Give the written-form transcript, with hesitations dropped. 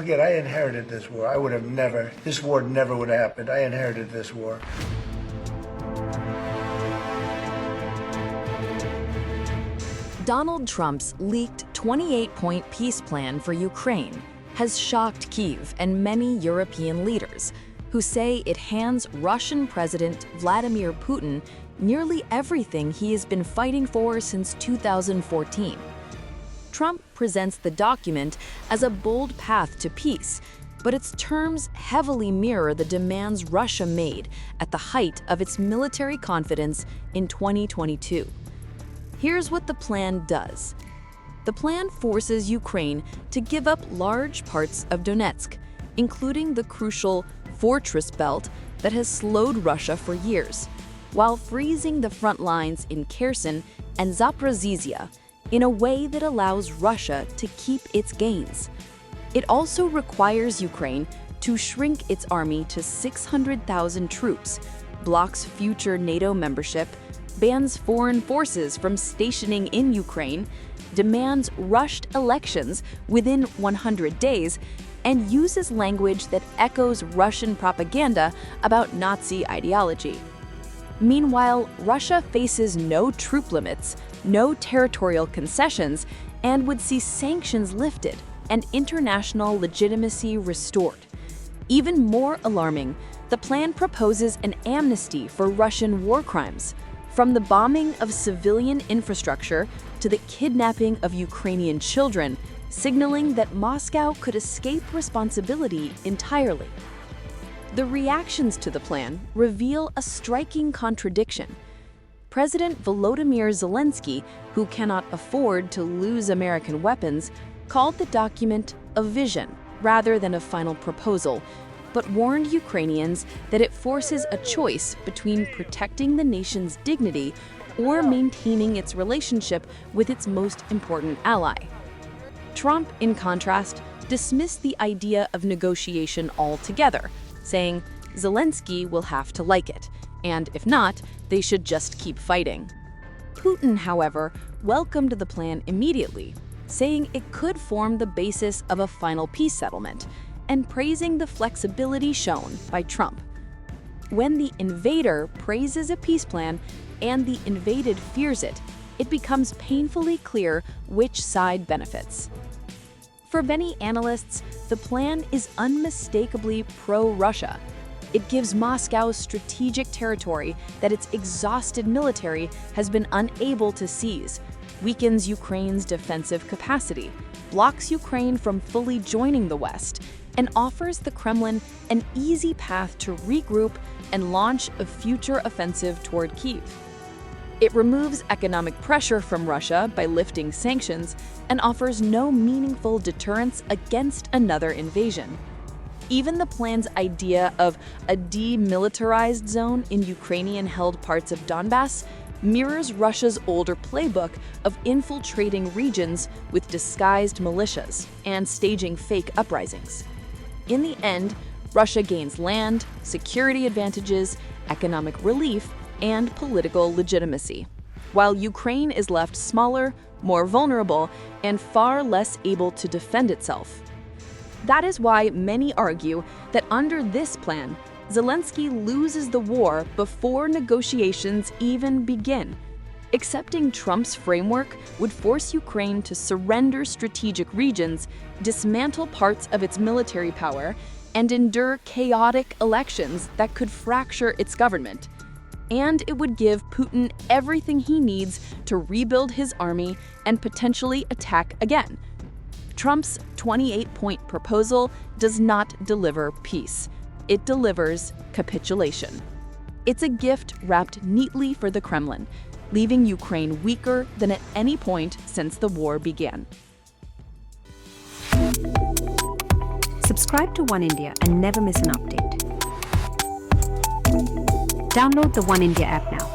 forget, I inherited this war. I would have never, this war never would have happened. I inherited this war. Donald Trump's leaked 28-point peace plan for Ukraine has shocked Kyiv and many European leaders, who say it hands Russian President Vladimir Putin nearly everything he has been fighting for since 2014. Trump presents the document as a bold path to peace, but its terms heavily mirror the demands Russia made at the height of its military confidence in 2022. Here's what the plan does. The plan forces Ukraine to give up large parts of Donetsk, including the crucial fortress belt that has slowed Russia for years, while freezing the front lines in Kherson and Zaporizhzhia in a way that allows Russia to keep its gains. It also requires Ukraine to shrink its army to 600,000 troops, blocks future NATO membership, bans foreign forces from stationing in Ukraine, demands rushed elections within 100 days, and uses language that echoes Russian propaganda about Nazi ideology. Meanwhile, Russia faces no troop limits, no territorial concessions, and would see sanctions lifted and international legitimacy restored. Even more alarming, the plan proposes an amnesty for Russian war crimes, from the bombing of civilian infrastructure to the kidnapping of Ukrainian children, signaling that Moscow could escape responsibility entirely. The reactions to the plan reveal a striking contradiction. President Volodymyr Zelensky, who cannot afford to lose American weapons, called the document a vision rather than a final proposal, but warned Ukrainians that it forces a choice between protecting the nation's dignity or maintaining its relationship with its most important ally. Trump, in contrast, dismissed the idea of negotiation altogether, saying Zelensky will have to like it, and if not, they should just keep fighting. Putin, however, welcomed the plan immediately, saying it could form the basis of a final peace settlement, and praising the flexibility shown by Trump. When the invader praises a peace plan and the invaded fears it, it becomes painfully clear which side benefits. For many analysts, the plan is unmistakably pro-Russia. It gives Moscow strategic territory that its exhausted military has been unable to seize, weakens Ukraine's defensive capacity, blocks Ukraine from fully joining the West, and offers the Kremlin an easy path to regroup and launch a future offensive toward Kyiv. It removes economic pressure from Russia by lifting sanctions and offers no meaningful deterrence against another invasion. Even the plan's idea of a demilitarized zone in Ukrainian-held parts of Donbass mirrors Russia's older playbook of infiltrating regions with disguised militias and staging fake uprisings. In the end, Russia gains land, security advantages, economic relief, and political legitimacy, while Ukraine is left smaller, more vulnerable, and far less able to defend itself. That is why many argue that under this plan, Zelensky loses the war before negotiations even begin. Accepting Trump's framework would force Ukraine to surrender strategic regions, dismantle parts of its military power, and endure chaotic elections that could fracture its government. And it would give Putin everything he needs to rebuild his army and potentially attack again. Trump's 28-point proposal does not deliver peace. It delivers capitulation. It's a gift wrapped neatly for the Kremlin, leaving Ukraine weaker than at any point since the war began. Subscribe to One India and never miss an update. Download the One India app now.